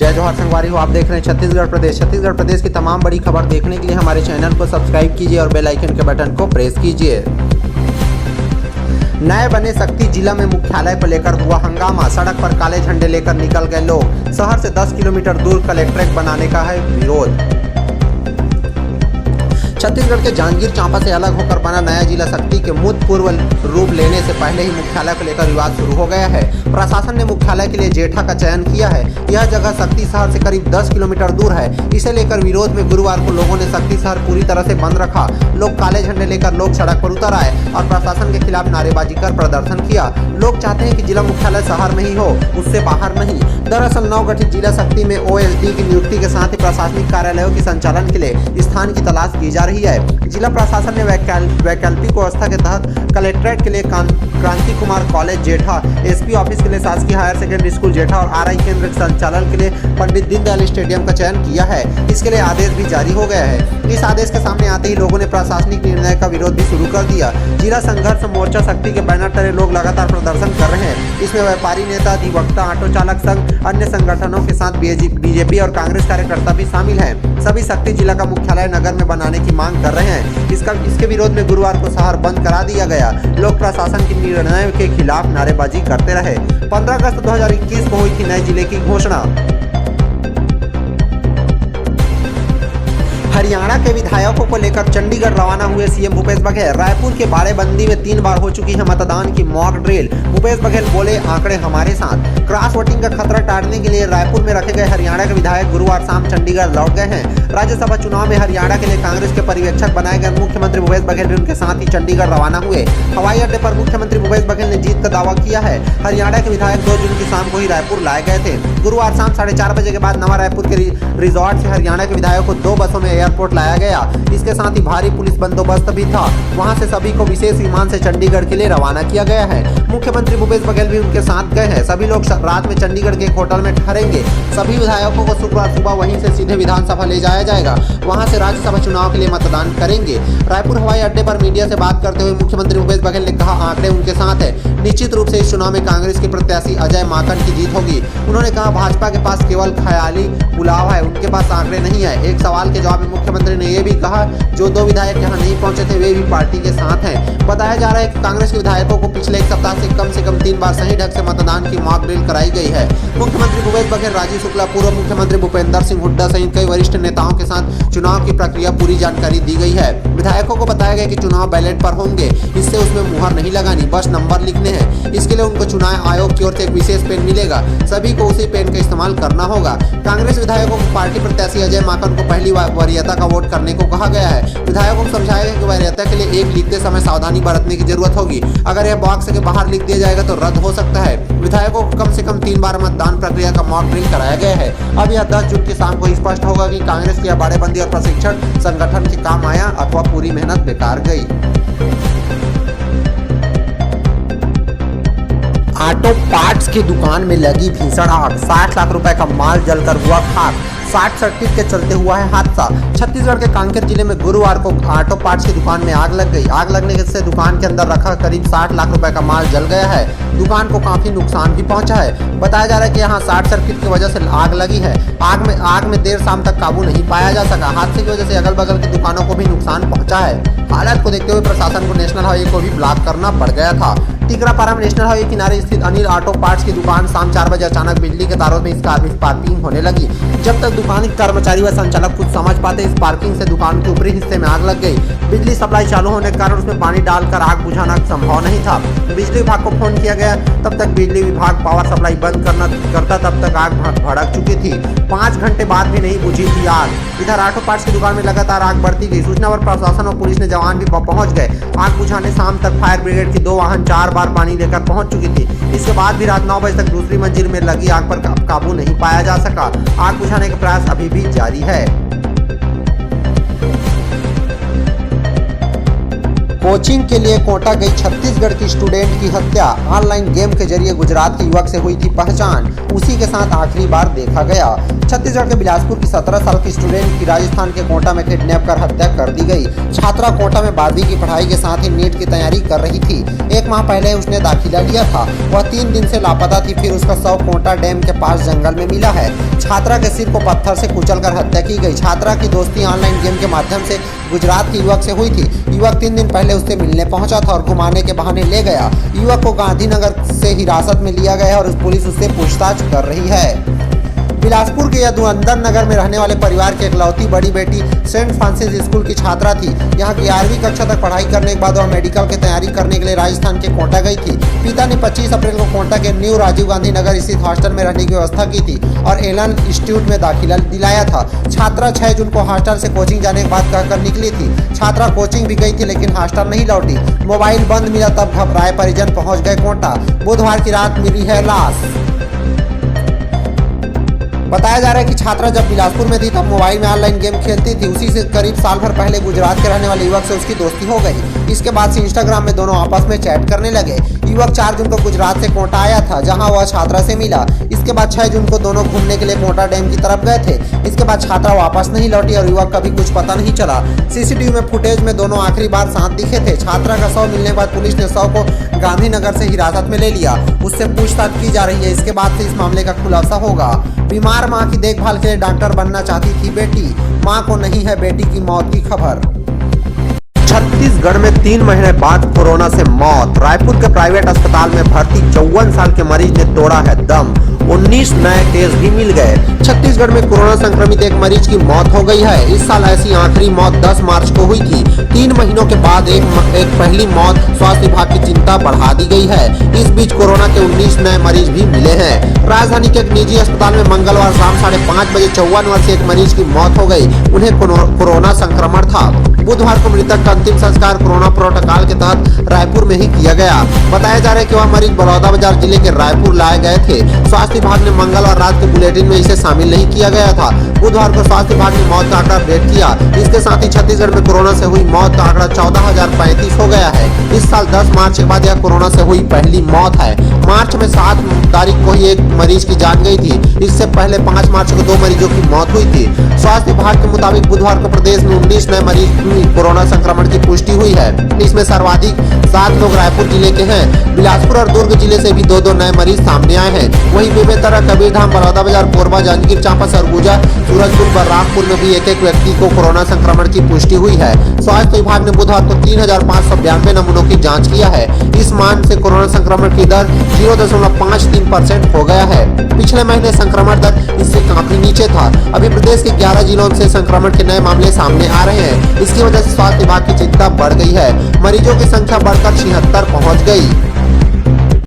जय जोहार संगवारी हो। आप देख रहे हैं छत्तीसगढ़ प्रदेश। छत्तीसगढ़ प्रदेश की तमाम बड़ी खबर देखने के लिए हमारे चैनल को सब्सक्राइब कीजिए और बेल आइकन के बटन को प्रेस कीजिए। नए बने शक्ति जिला में मुख्यालय को लेकर हुआ हंगामा। सड़क पर काले झंडे लेकर निकल गए लोग। शहर से 10 किलोमीटर दूर कलेक्ट्रेट बनाने का है विरोध। छत्तीसगढ़ के जांजगीर चांपा से अलग होकर बना नया जिला शक्ति के भूतपूर्व रूप लेने से पहले ही मुख्यालय को लेकर विवाद शुरू हो गया है। प्रशासन ने मुख्यालय के लिए जेठा का चयन किया है। यह जगह शक्ति शहर से करीब 10 किलोमीटर दूर है। इसे लेकर विरोध में गुरुवार को लोगों ने शक्ति शहर पूरी तरह से बंद रखा। लोग काले झंडे लेकर लोग सड़क पर उतर आए और प्रशासन के खिलाफ नारेबाजी कर प्रदर्शन किया। लोग चाहते हैं कि जिला मुख्यालय शहर में ही हो, उससे बाहर नहीं। दरअसल नवगठित जिला शक्ति में OLT की नियुक्ति के साथ ही प्रशासनिक कार्यालयों की संचालन के लिए स्थान की तलाश की जा रही है। जिला प्रशासन ने वैकल्पिक व्यवस्था के तहत कलेक्ट्रेट के लिए क्रांति कुमार कॉलेज जेठा, SP ऑफिस के लिए शासकीय हायर सेकेंडरी स्कूल जेठा और RI केंद्र के संचालन के लिए पंडित दीनदयाल स्टेडियम का चयन किया है। इसके लिए आदेश भी जारी हो गया है। इस आदेश के सामने आते ही लोगों ने प्रशासनिक निर्णय का विरोध भी शुरू कर दिया। जिला संघर्ष मोर्चा शक्ति के बैनर तले लोग लगातार प्रदर्शन कर रहे हैं। इसमें व्यापारी नेता, अधिवक्ता, ऑटो चालक संघ, अन्य संगठनों के साथ BJP और कांग्रेस कार्यकर्ता भी शामिल हैं। सभी शक्ति जिला का मुख्यालय नगर में बनाने की मांग कर रहे हैं। इसके विरोध में गुरुवार को शहर बंद करा दिया गया। लोग प्रशासन के निर्णय के खिलाफ नारेबाजी करते रहे। 15 अगस्त 2021 को हुई थी नए जिले की घोषणा। हरियाणा के विधायकों को लेकर चंडीगढ़ रवाना हुए CM भूपेश बघेल। रायपुर के बाड़ेबंदी में 3 बार हो चुकी है मतदान की मॉक ड्रिल। भूपेश बघेल बोले, आंकड़े हमारे साथ। क्रॉस वोटिंग का खतरा टालने के लिए रायपुर में रखे गए हरियाणा के विधायक गुरुवार शाम चंडीगढ़ लौट गए हैं। राज्यसभा चुनाव में हरियाणा के लिए कांग्रेस के पर्यवेक्षक बनाए गए मुख्यमंत्री भूपेश बघेल भी उनके साथ ही चंडीगढ़ रवाना हुए। हवाई अड्डे पर मुख्यमंत्री भूपेश बघेल ने जीत का दावा किया है। हरियाणा के विधायक 2 जून की शाम को ही रायपुर लाए गए थे। गुरुवार शाम 4:30 बजे के बाद नवा रायपुर के रिजॉर्ट से हरियाणा के विधायक को 2 बसों में एयरपोर्ट लाया गया। इसके साथ ही भारी पुलिस बंदोबस्त भी था। वहां से सभी को विशेष विमान से चंडीगढ़ के लिए रवाना किया गया है। मुख्यमंत्री भूपेश बघेल भी उनके साथ गए हैं। सभी लोग रात में चंडीगढ़ के एक होटल में ठहरेंगे। सभी विधायकों को शुक्रवार सुबह वहीं से सीधे विधानसभा ले जाया जाएगा। वहां से राज्यसभा चुनाव के लिए मतदान करेंगे। रायपुर हवाई अड्डे पर मीडिया से बात करते हुए मुख्यमंत्री भूपेश बघेल ने कहा, आंकड़े उनके साथ है। निश्चित रूप से इस चुनाव में कांग्रेस के प्रत्याशी अजय माकन की जीत होगी। उन्होंने कहा, भाजपा के पास केवल ख्याली बुलाव है, उनके पास आंकड़े नहीं है। एक सवाल के जवाब में मुख्यमंत्री ने यह भी कहा, जो 2 विधायक यहाँ नहीं पहुंचे थे वे भी पार्टी के साथ हैं। बताया जा रहा है कि कांग्रेस के विधायकों को पिछले एक सप्ताह से कम 3 बार सही ढंग से मतदान की मॉक ड्रिल कराई गई है। मुख्यमंत्री भूपेश बघेल, राजीव शुक्ला, पूर्व मुख्यमंत्री भूपेंद्र सिंह हुड्डा सहित कई वरिष्ठ नेताओं के साथ चुनाव की प्रक्रिया पूरी जानकारी दी गई है। विधायकों को बताया गया कि चुनाव बैलेट पर होंगे, इससे उसमें मुहर नहीं लगानी, बस नंबर लिखने हैं। इसके लिए उनको चुनाव आयोग की ओर से एक विशेष पेन मिलेगा। सभी को उसी पेन का इस्तेमाल करना होगा। कांग्रेस विधायकों को पार्टी प्रत्याशी अजय माकन को पहली वरीयता का वोट करने को कहा गया है। विधायकों को समझाया गया कि वरीयता के लिए एक लिखते समय सावधानी बरतने की जरूरत होगी। अगर यह बॉक्स के बाहर लिख दिया जाएगा तो रद्द हो सकता है। विधायकों को कम से कम 3 बार मतदान प्रक्रिया का मॉक ड्रिल कराया गया है। अब यह 10 जून की शाम को स्पष्ट होगा कि कांग्रेस की बाड़ेबंदी और प्रशिक्षण संगठन के काम आया अथवा पूरी मेहनत बेकार गई। ऑटो पार्ट्स की दुकान में लगी भीषण आग। 60 लाख रुपए का माल जलकर हुआ खाक। शॉर्ट सर्किट के चलते हुआ है हादसा। छत्तीसगढ़ के कांकेर जिले में गुरुवार को ऑटो पार्ट्स की दुकान में आग लग गई। आग लगने से दुकान के अंदर रखा करीब 60 लाख रुपए का माल जल गया है। दुकान को काफी नुकसान भी पहुंचा है। बताया जा रहा है कि यहाँ शॉर्ट सर्किट की वजह से आग लगी है। आग में देर शाम तक काबू नहीं पाया जा सका। हादसे की वजह से अगल बगल की दुकानों को भी नुकसान पहुंचा है। हालात को देखते हुए प्रशासन को नेशनल हाईवे को भी ब्लॉक करना पड़ गया था। टिकरापारा में नेशनल हाईवे किनारे स्थित अनिल ऑटो पार्ट्स की दुकान शाम 4 बजे अचानक बिजली के तारों में स्पार्किंग होने लगी। जब तक दुकान के कर्मचारी व संचालक कुछ समझ पाते, स्पार्किंग से दुकान के ऊपरी हिस्से में आग लग गई। बिजली सप्लाई चालू होने के कारण उसमें पानी डालकर आग बुझाना संभव नहीं था। बिजली विभाग को फोन किया गया, तब तक बिजली विभाग पावर सप्लाई बंद करता तब तक आग भड़क चुकी थी। 5 घंटे बाद भी नहीं बुझी थी आग। इधर ऑटो पार्ट्स की दुकान में लगातार आग बढ़ती गई। सूचना पर प्रशासन और पुलिस ने जवान भी पहुंच गए। आग बुझाने शाम तक फायर ब्रिगेड की 2 वाहन 4 बार पानी लेकर पहुंच चुकी थी। इसके बाद भी रात 9 बजे तक दूसरी मंजिल में लगी आग पर काबू नहीं पाया जा सका। आग बुझाने का प्रयास अभी भी जारी है। कोचिंग के लिए कोटा गई छत्तीसगढ़ की स्टूडेंट की हत्या। ऑनलाइन गेम के जरिए गुजरात के युवक से हुई थी पहचान, उसी के साथ आखिरी बार देखा गया। छत्तीसगढ़ के बिलासपुर की 17 साल की स्टूडेंट की राजस्थान के कोटा में किडनैप कर हत्या कर दी गई। छात्रा कोटा में 12वीं की पढ़ाई के साथ ही नीट की तैयारी कर रही थी। 1 माह पहले उसने दाखिला लिया था। वह 3 दिन से लापता थी। फिर उसका शव कोटा डैम के पास जंगल में मिला है। छात्रा के सिर को पत्थर से कुचलकर हत्या की गई। छात्रा की दोस्ती ऑनलाइन गेम के माध्यम से गुजरात के युवक से हुई थी। युवक 3 दिन पहले उससे मिलने पहुंचा था और घुमाने के बहाने ले गया। युवक को गांधीनगर से हिरासत में लिया गया और पुलिस उससे पूछताछ कर रही है। बिलासपुर के यदुवंदर नगर में रहने वाले परिवार की इकलौती बड़ी बेटी सेंट फ्रांसिस स्कूल की छात्रा थी। यहाँ 11वीं कक्षा तक पढ़ाई करने के बाद वह मेडिकल की तैयारी करने के लिए राजस्थान के कोटा गई थी। पिता ने 25 अप्रैल को कोटा के न्यू राजीव गांधी नगर स्थित हॉस्टल में रहने की व्यवस्था की थी और एलन इंस्टीट्यूट में दाखिला दिलाया था। छात्रा 6 जून को हॉस्टल से कोचिंग जाने के बाद कहकर निकली थी। छात्रा कोचिंग भी गई थी लेकिन हॉस्टल नहीं लौटी। मोबाइल बंद मिला तब घबराए परिजन पहुँच गए कोटा। बुधवार की रात मिली है लाश। बताया जा रहा है कि छात्रा जब बिलासपुर में थी तब मोबाइल में ऑनलाइन गेम खेलती थी। उसी से करीब साल भर पहले गुजरात के रहने वाले युवक से उसकी दोस्ती हो गई। इसके बाद से इंस्टाग्राम में दोनों आपस में चैट करने लगे। युवक 4 जून को गुजरात से कोटा आया था, जहां वह छात्रा से मिला। इसके बाद 6 जून को दोनों घूमने के लिए कोटा डैम की तरफ गए थे। इसके बाद छात्रा वापस नहीं लौटी और युवक का भी कुछ पता नहीं चला। सीसीटीवी में फुटेज में दोनों आखिरी बार साथ दिखे थे। छात्रा का शव मिलने के बाद पुलिस ने शव को गांधीनगर से हिरासत में ले लिया। उससे पूछताछ की जा रही है। इसके बाद से इस मामले का खुलासा होगा। बीमार मां की देखभाल के लिए डॉक्टर बनना चाहती थी बेटी। मां को नहीं है बेटी की मौत की खबर। छत्तीसगढ़ में 3 महीने बाद कोरोना से मौत। रायपुर के प्राइवेट अस्पताल में भर्ती 54 साल के मरीज ने तोड़ा है दम। 19 नए केस भी मिल गए। छत्तीसगढ़ में कोरोना संक्रमित एक मरीज की मौत हो गई है। इस साल ऐसी आखिरी मौत 10 मार्च को हुई थी। 3 महीनों के बाद एक पहली मौत। स्वास्थ्य विभाग की चिंता बढ़ा दी गई है। इस बीच कोरोना के 19 नए मरीज भी मिले हैं। राजधानी के एक निजी अस्पताल में मंगलवार शाम 5:30 बजे 54 वर्षीय एक मरीज की मौत हो गई। उन्हें कोरोना संक्रमण था। बुधवार को मृतक का अंतिम संस्कार कोरोना प्रोटोकॉल के तहत रायपुर में ही किया गया। बताया जा रहा है कि वह मरीज बलौदाबाजार जिले के रायपुर लाए गए थे। स्वास्थ्य विभाग ने मंगलवार रात के बुलेटिन में इसे शामिल नहीं किया गया था। बुधवार को स्वास्थ्य विभाग ने मौत का आंकड़ा अपडेट किया। इसके साथ ही छत्तीसगढ़ में कोरोना से हुई मौत का आंकड़ा 14,035 हो गया है। इस साल 10 मार्च के बाद यह कोरोना से हुई पहली मौत है। मार्च में 7 तारीख को ही एक मरीज की जान गई थी। इससे पहले 5 मार्च को 2 मरीजों की मौत हुई थी। स्वास्थ्य विभाग के मुताबिक बुधवार को प्रदेश में 19 नए मरीज कोरोना संक्रमण की पुष्टि हुई है। इसमें सर्वाधिक 7 लोग रायपुर जिले के हैं। बिलासपुर और दुर्ग जिले से भी 2-2 नए मरीज सामने आए हैं। वहीं बेमेतरा, कबीरधाम, बलौदाबाजार, कोरबा, जांजगीर चांपा, सरगुजा, सूरजपुर, बलरामपुर में भी एक व्यक्ति को कोरोना संक्रमण की पुष्टि हुई है। स्वास्थ्य विभाग ने बुधवार को 3,592 नमूनों की जाँच किया है। इस मान से कोरोना संक्रमण की दर 0.53% हो गया है। पिछले महीने संक्रमण दर इससे काफी नीचे था। अभी प्रदेश के 11 जिलों से संक्रमण के नए मामले सामने आ रहे हैं। इसकी वजह से स्वास्थ्य विभाग की चिंता बढ़ गई है। मरीजों की संख्या बढ़कर 76 पहुंच गई।